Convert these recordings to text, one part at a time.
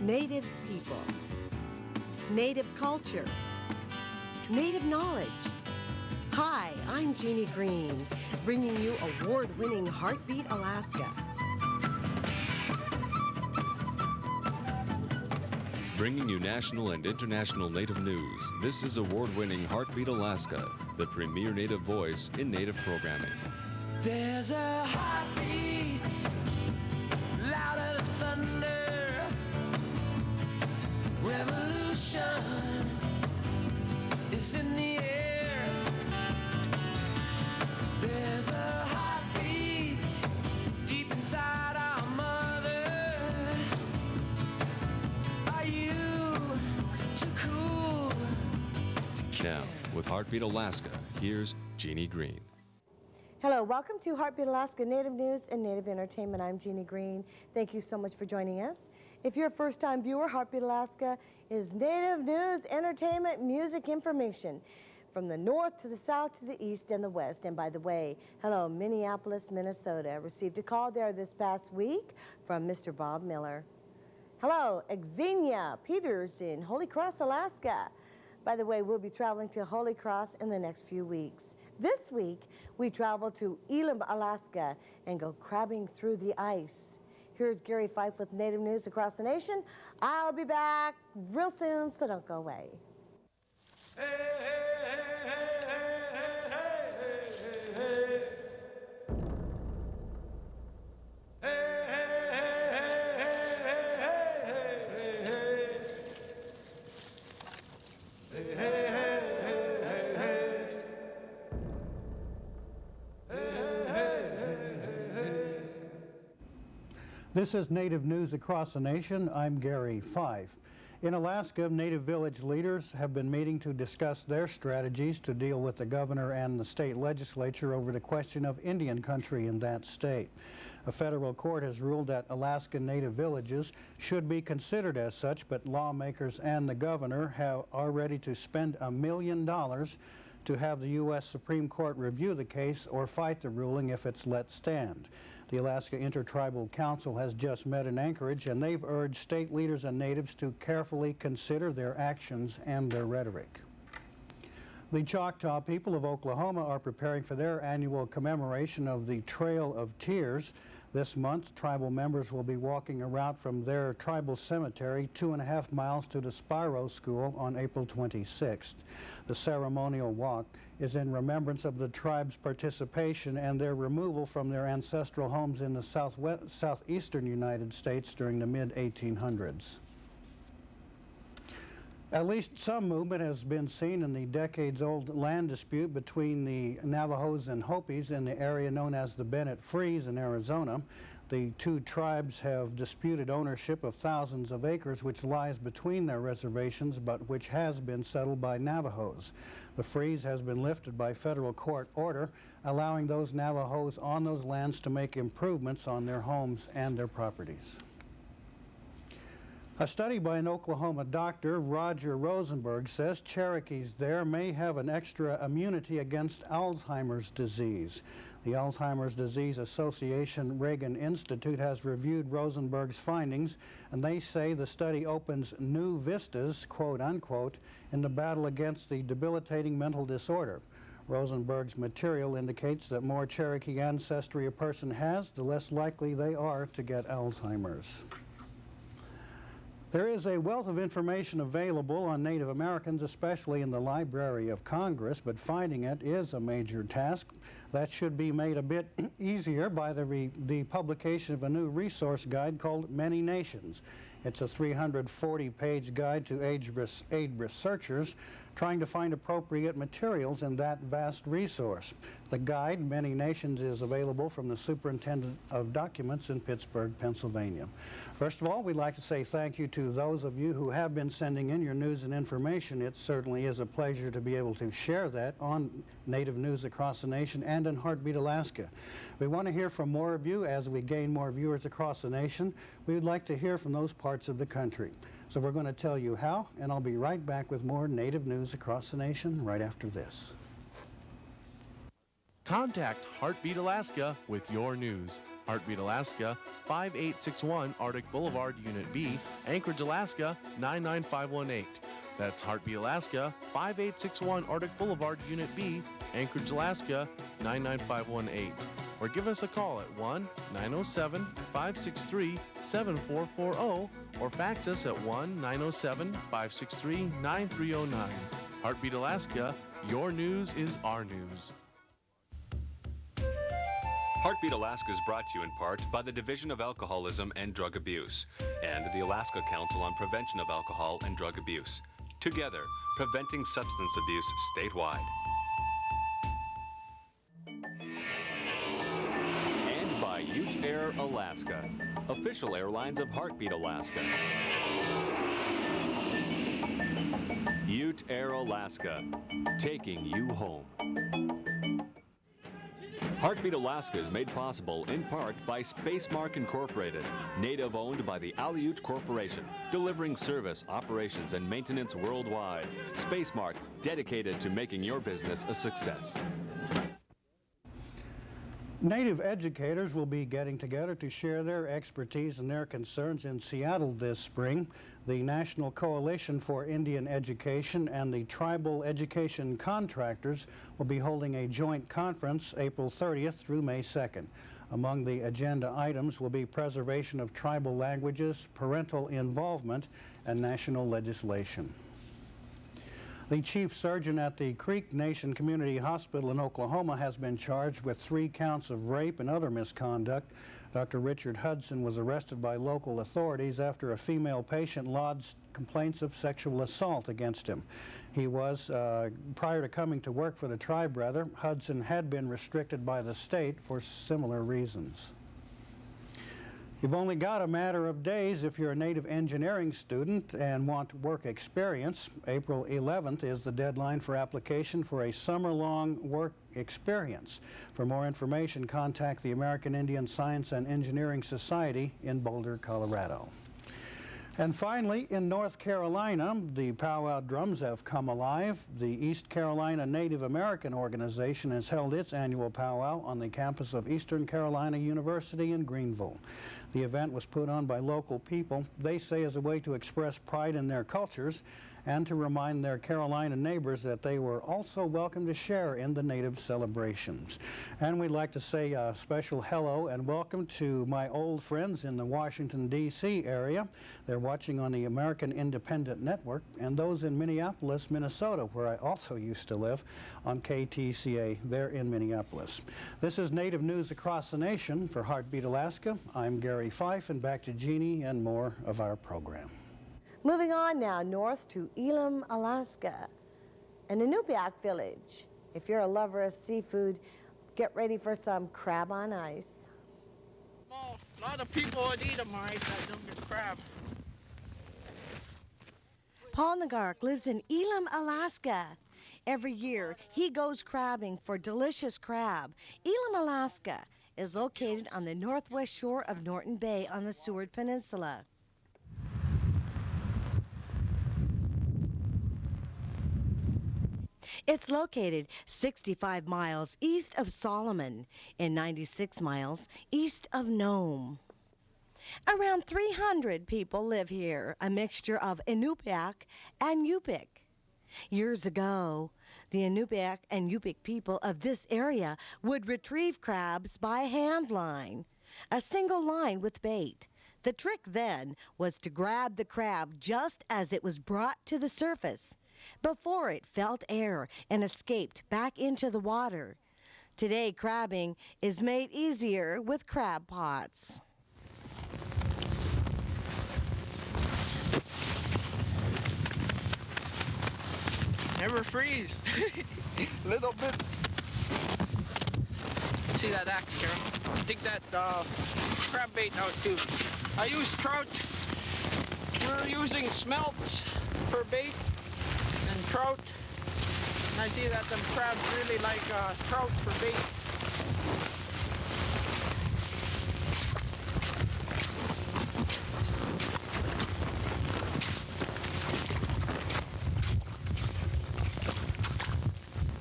Native people, Native culture, Native knowledge. Hi, I'm Jeanie Greene, bringing you award-winning Heartbeat Alaska. Bringing you national and international Native news, this is award-winning Heartbeat Alaska, the premier Native voice in Native programming. There's a heartbeat, louder than thunder, revolution is in the air. There's a heartbeat deep inside our mother. Are you too cool to care? Now, with Heartbeat Alaska, here's Jeanie Greene. Hello, welcome to Heartbeat Alaska Native News and Native Entertainment. I'm Jeanie Greene. Thank you so much for joining us. If you're a first-time viewer, Heartbeat Alaska is Native news, entertainment, music information from the north to the south to the east and the west. And by the way, hello, Minneapolis, Minnesota. Received a call there this past week from Mr. Bob Miller. Hello, Xenia Peters in Holy Cross, Alaska. By the way, we'll be traveling to Holy Cross in the next few weeks. This week, we travel to Elim, Alaska, and go crabbing through the ice. Here's Gary Fife with Native News Across the Nation. I'll be back real soon, so don't go away. Hey, hey, hey, hey, hey, hey, hey, This is Native News Across the Nation. I'm Gary Fife. In Alaska, Native village leaders have been meeting to discuss their strategies to deal with the governor and the state legislature over the question of Indian country in that state. A federal court has ruled that Alaskan Native villages should be considered as such, but lawmakers and the governor are ready to spend $1 million to have the U.S. Supreme Court review the case or fight the ruling if it's let stand. The Alaska Intertribal Council has just met in Anchorage, and they've urged state leaders and natives to carefully consider their actions and their rhetoric. The Choctaw people of Oklahoma are preparing for their annual commemoration of the Trail of Tears. This month, tribal members will be walking a route from their tribal cemetery 2.5 miles to the Spiro School on April 26th. The ceremonial walk is in remembrance of the tribe's participation and their removal from their ancestral homes in the southeastern United States during the mid-1800s. At least some movement has been seen in the decades-old land dispute between the Navajos and Hopis in the area known as the Bennett Freeze in Arizona. The two tribes have disputed ownership of thousands of acres which lies between their reservations but which has been settled by Navajos. The freeze has been lifted by federal court order, allowing those Navajos on those lands to make improvements on their homes and their properties. A study by an Oklahoma doctor, Roger Rosenberg, says Cherokees there may have an extra immunity against Alzheimer's disease. The Alzheimer's Disease Association Reagan Institute has reviewed Rosenberg's findings, and they say the study opens new vistas, quote unquote, in the battle against the debilitating mental disorder. Rosenberg's material indicates that more Cherokee ancestry a person has, the less likely they are to get Alzheimer's. There is a wealth of information available on Native Americans, especially in the Library of Congress, but finding it is a major task. That should be made a bit easier by the publication of a new resource guide called Many Nations. It's a 340-page guide to aid researchers trying to find appropriate materials in that vast resource. The guide, Many Nations, is available from the Superintendent of Documents in Pittsburgh, Pennsylvania. First of all, we'd like to say thank you to those of you who have been sending in your news and information. It certainly is a pleasure to be able to share that on Native News Across the Nation and in Heartbeat Alaska. We want to hear from more of you as we gain more viewers across the nation. We would like to hear from those parts of the country. So we're going to tell you how, and I'll be right back with more Native News Across the Nation right after this. Contact Heartbeat Alaska with your news. Heartbeat Alaska, 5861 Arctic Boulevard, Unit B, Anchorage, Alaska, 99518. That's Heartbeat Alaska, 5861 Arctic Boulevard, Unit B, Anchorage, Alaska, 99518. Or give us a call at 1-907-563-7440 or fax us at 1-907-563-9309. Heartbeat Alaska, your news is our news. Heartbeat Alaska is brought to you in part by the Division of Alcoholism and Drug Abuse and the Alaska Council on Prevention of Alcohol and Drug Abuse. Together, preventing substance abuse statewide. And by Ute Air Alaska, official airlines of Heartbeat Alaska. Ute Air Alaska, taking you home. Heartbeat Alaska is made possible in part by Spacemark Incorporated, native owned by the Aleut Corporation, delivering service, operations, and maintenance worldwide. Spacemark, dedicated to making your business a success. Native educators will be getting together to share their expertise and their concerns in Seattle this spring. The National Coalition for Indian Education and the Tribal Education Contractors will be holding a joint conference April 30th through May 2nd. Among the agenda items will be preservation of tribal languages, parental involvement, and national legislation. The chief surgeon at the Creek Nation Community Hospital in Oklahoma has been charged with 3 counts of rape and other misconduct. Dr. Richard Hudson was arrested by local authorities after a female patient lodged complaints of sexual assault against him. He was, prior to coming to work for the tribe, Hudson had been restricted by the state for similar reasons. You've only got a matter of days if you're a native engineering student and want work experience. April 11th is the deadline for application for a summer-long work experience. For more information, contact the American Indian Science and Engineering Society in Boulder, Colorado. And finally, in North Carolina, the powwow drums have come alive. The East Carolina Native American Organization has held its annual powwow on the campus of Eastern Carolina University in Greenville. The event was put on by local people, they say, as a way to express pride in their cultures and to remind their Carolina neighbors that they were also welcome to share in the Native celebrations. And we'd like to say a special hello and welcome to my old friends in the Washington, D.C. area. They're watching on the American Independent Network, and those in Minneapolis, Minnesota, where I also used to live, on KTCA. They're in Minneapolis. This is Native News Across the Nation. For Heartbeat Alaska, I'm Gary Fife, and back to Jeanie and more of our program. Moving on now north to Elim, Alaska, an Inupiaq village. If you're a lover of seafood, get ready for some crab on ice. Well, a lot of people would eat them, all right, I don't get crab. Paul Nagark lives in Elim, Alaska. Every year, he goes crabbing for delicious crab. Elim, Alaska is located on the northwest shore of Norton Bay on the Seward Peninsula. It's located 65 miles east of Solomon and 96 miles east of Nome. Around 300 people live here, a mixture of Inupiaq and Yupik. Years ago, the Inupiaq and Yupik people of this area would retrieve crabs by hand line, a single line with bait. The trick then was to grab the crab just as it was brought to the surface, before it felt air and escaped back into the water. Today, crabbing is made easier with crab pots. Never freeze. Little bit. See that axe here? Dig that crab bait out too. I use trout. We're using smelts for bait and trout. And I see that them crabs really like trout for bait.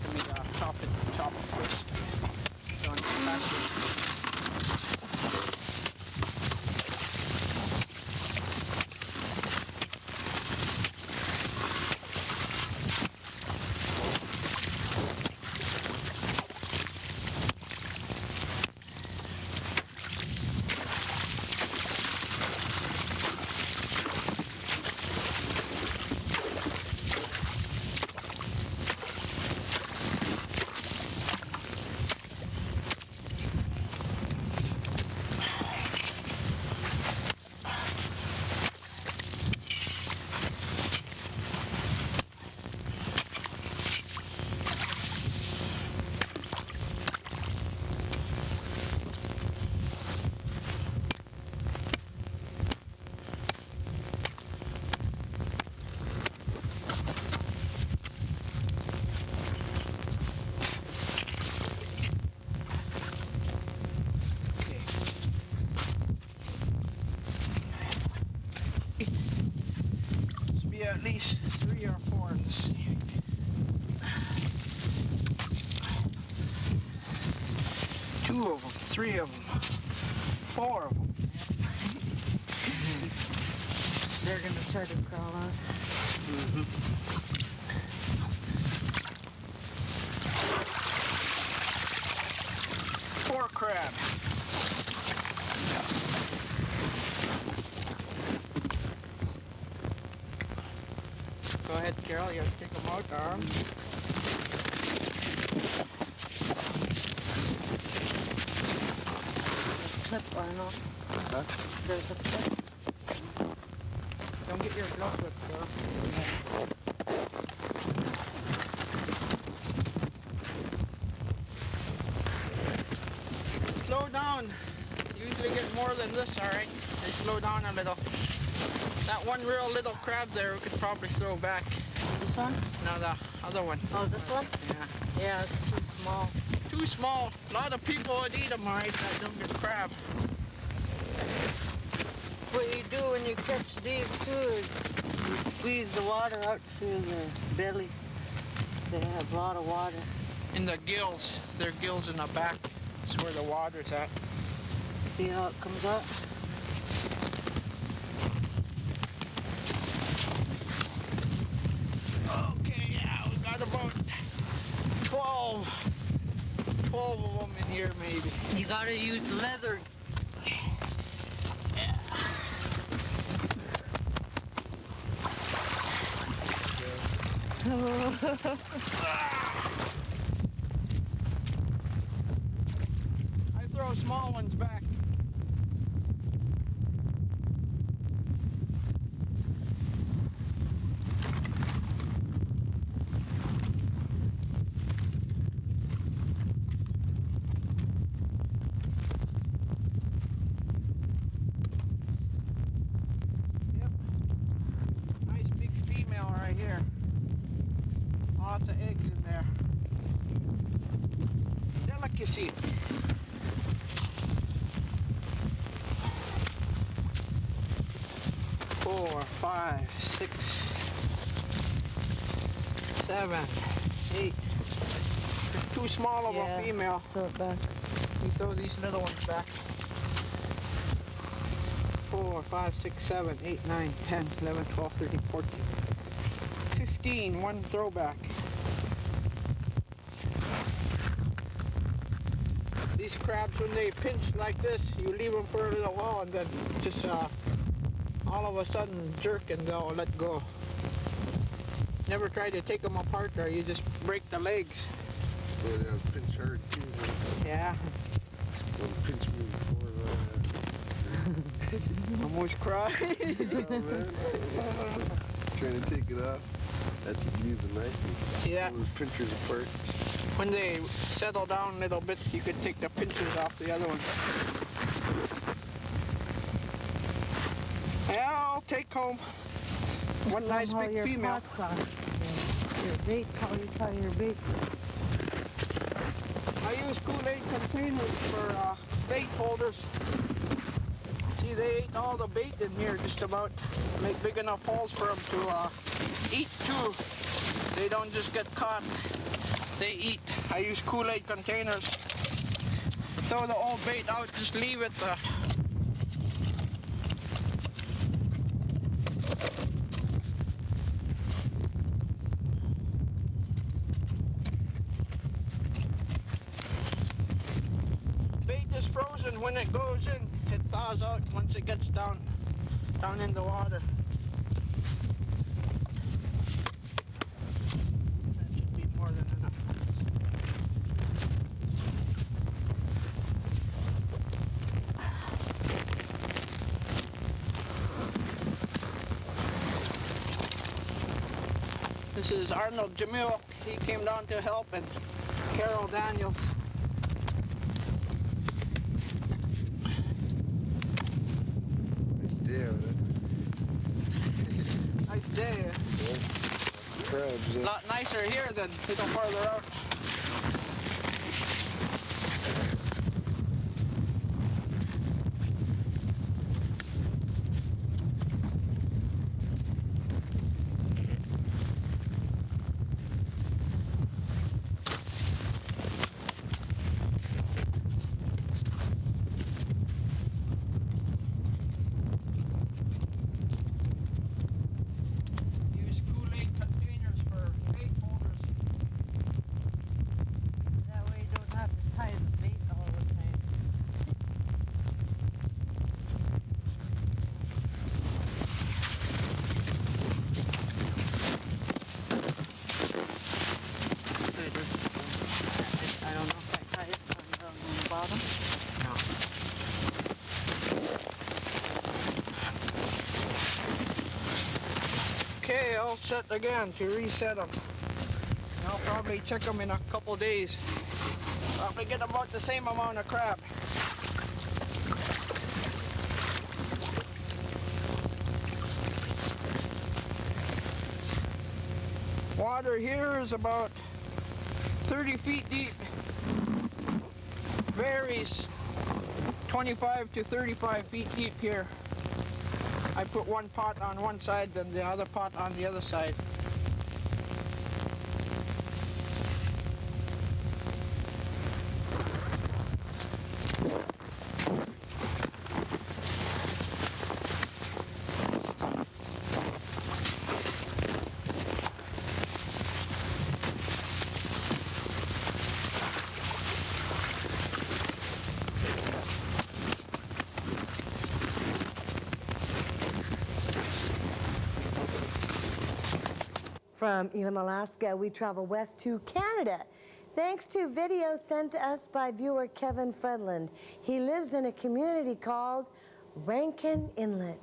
Let me chop it first. Don't get backwards. 2 of them, 3 of them, 4 of them. They're going to try to crawl out. Mm-hmm. 4 crab. Go ahead, Carol. You have to take them out, arms. Clip, Arnold. There's a clip. Don't get your glove whip, Carol. Slow down. You usually get more than this, all right? They slow down a little. That one real little crab there we could probably throw back. This one? No, the other one. Oh, this one? Yeah. Yeah, it's too small. Too small. A lot of people would eat them, all right? That don't get crab. What you do when you catch these too is you squeeze the water out through their belly. They have a lot of water. In the gills. Their gills in the back. That's where the water's at. See how it comes out? Okay, yeah, we got about 12 of them in here, maybe. You gotta use leather. I throw small ones back. Yep. Nice big female right here. Lots of eggs in there. Delicacy. Four, 5, 6, 7, 8. There's too small of a female. Throw it back. We throw these little ones back. 4, 5, 6, 7, 8, 9, 10, 11, 12, 13, 14. 15, one throwback. These crabs, when they pinch like this, you leave them for a little while and then just all of a sudden jerk and they'll let go. Never try to take them apart or you just break the legs. Well, they'll pinch hard too. Yeah, They'll pinch me before. almost cry. Oh, man. Trying to take it off. Had to use a knife. Yeah. Pull those pinchers apart. When they settle down a little bit, you could take the pinchers off the other one. Yeah, I'll take home one nice Haul big your female. pots on. Your bait, how you tie your bait. I use Kool-Aid containers for bait holders. See, they ate all the bait in here just about. Make big enough holes for them to eat too. They don't just get caught, they eat. I use Kool-Aid containers. Throw the old bait out, just leave it. Bait is frozen. When it goes in, it thaws out once it gets down in the water. That should be more than enough. This is Arnold Jamil. He came down to help, and Carol Daniels. Nice day out there. Nice day. Yeah. Crabs. A lot nicer here than a little farther out. bottom? No. Okay, all set again to reset them. I'll probably check them in a couple days. Probably get about the same amount of crab. Water here is about 30 feet deep. Varies 25 to 35 feet deep here. I put one pot on one side, then the other pot on the other side. From Elim, Alaska, we travel west to Canada. Thanks to video sent to us by viewer Kevin Fredland. He lives in a community called Rankin Inlet.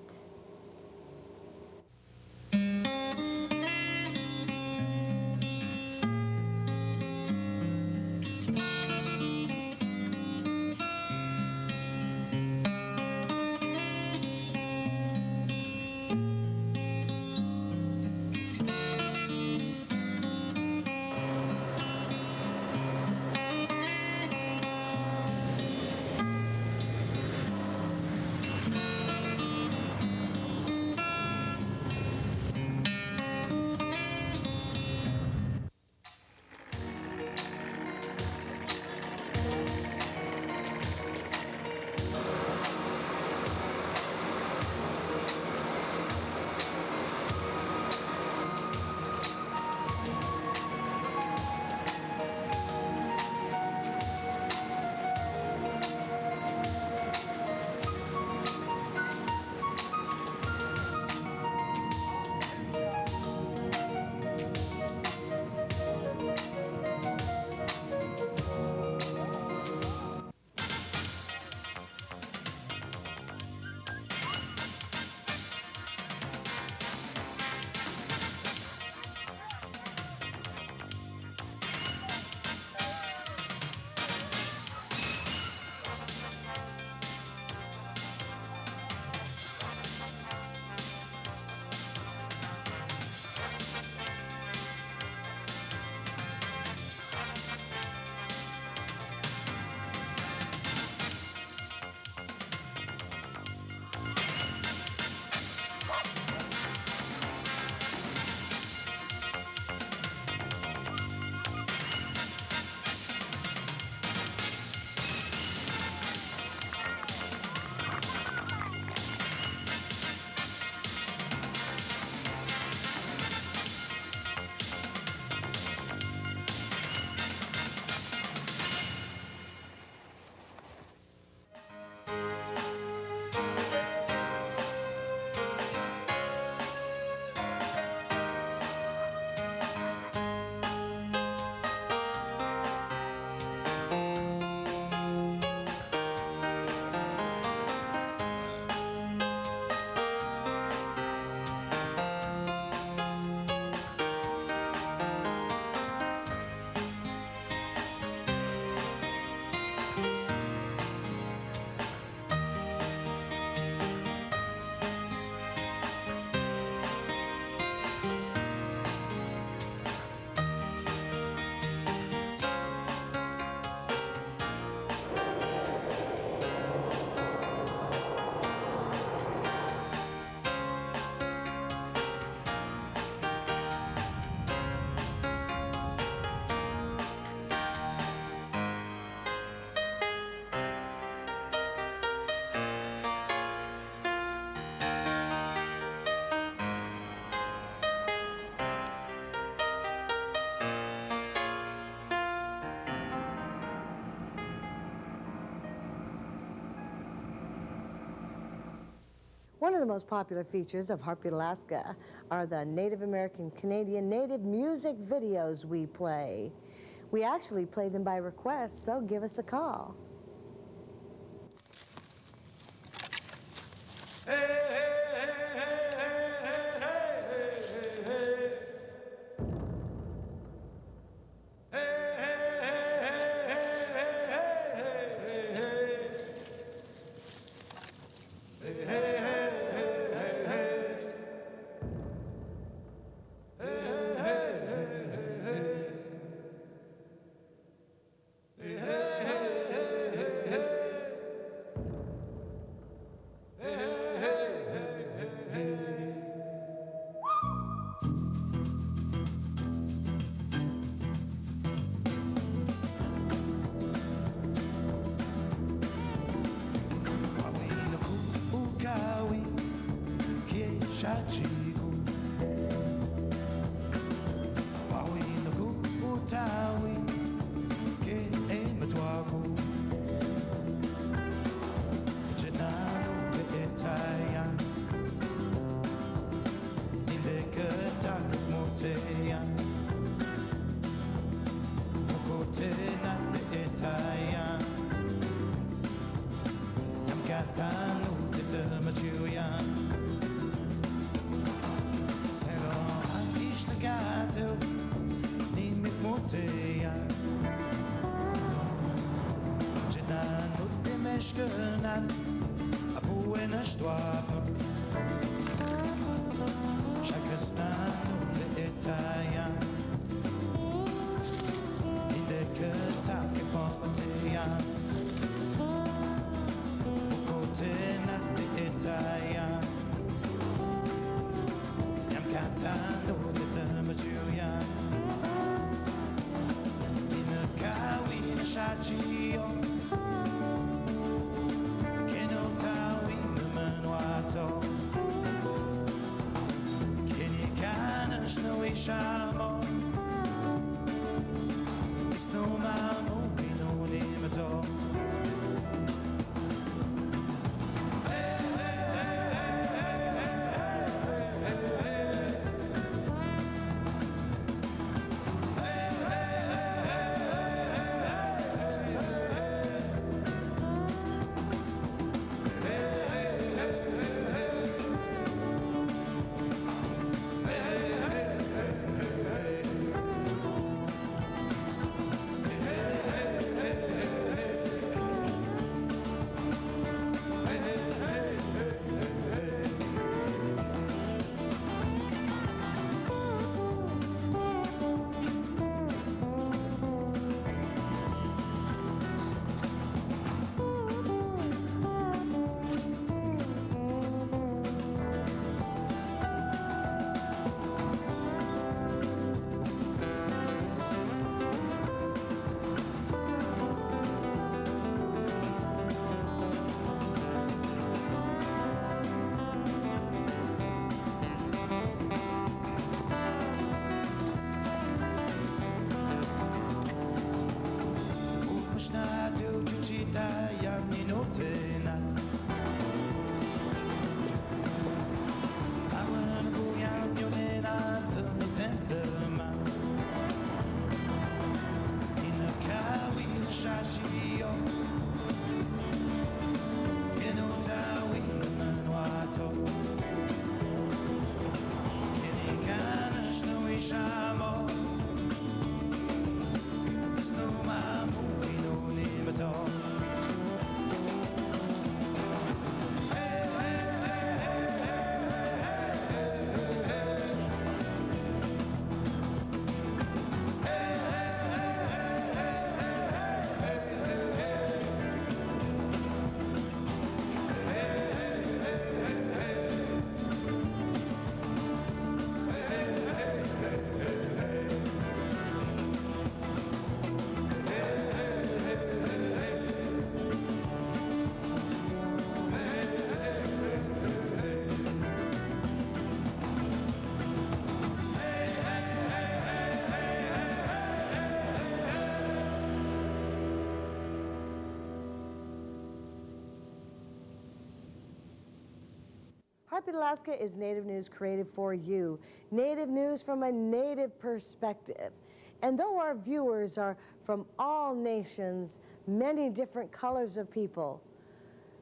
One of the most popular features of Heartbeat Alaska are the Native American Canadian Native music videos we play. We actually play them by request, so give us a call. chico. Wawi no ku utawi ke e matwaku. Janano ke etayan. Inde ke tak moteyan. Mokote na te etayan. Yam katanu te te machuyan. Sero ish the gato. Nimit moteyan. Janano te meshkenan. Apuena shtwapuk. Shakastanu te etayan. Inde ke take poteyan. Mukote na te etayan. Yam katanu te te machuyan. Ina kawi na shachiyo. Keno tawi na manuato. Keni kanash no ishamo. It's no mamo, we no limato. Heartbeat Alaska is Native news created for you. Native news from a Native perspective. And though our viewers are from all nations, many different colors of people,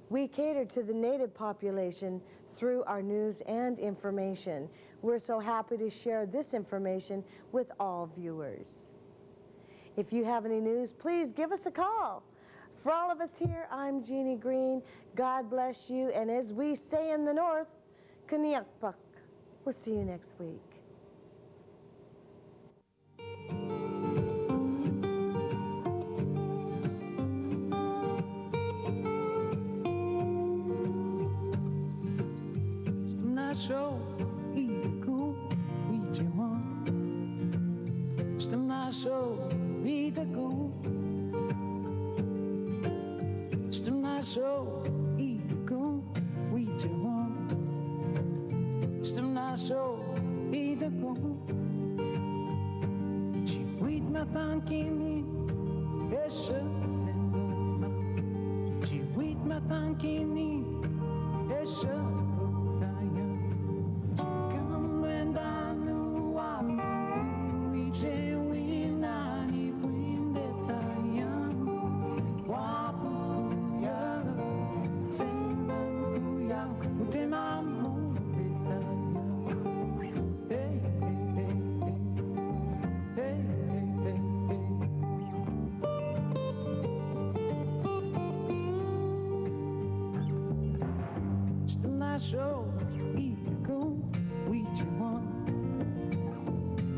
we cater to the Native population through our news and information. We're so happy to share this information with all viewers. If you have any news, please give us a call. For all of us here, I'm Jeanie Greene. God bless you. And as we say in the North, Kaniakpak. We'll see you next week. Show Itaku, Ichiwan. Stem show Itaku. Stem show Itaku, Ichiwan. Stem Esce sendo ci wit ma tankini esce putaya ci kamenda nuwa we je winani quinde taya wapuya sendo kuya utemamu betaya hey hey hey hey show ego we you want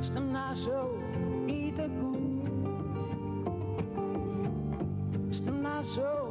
stem na show ego stem na show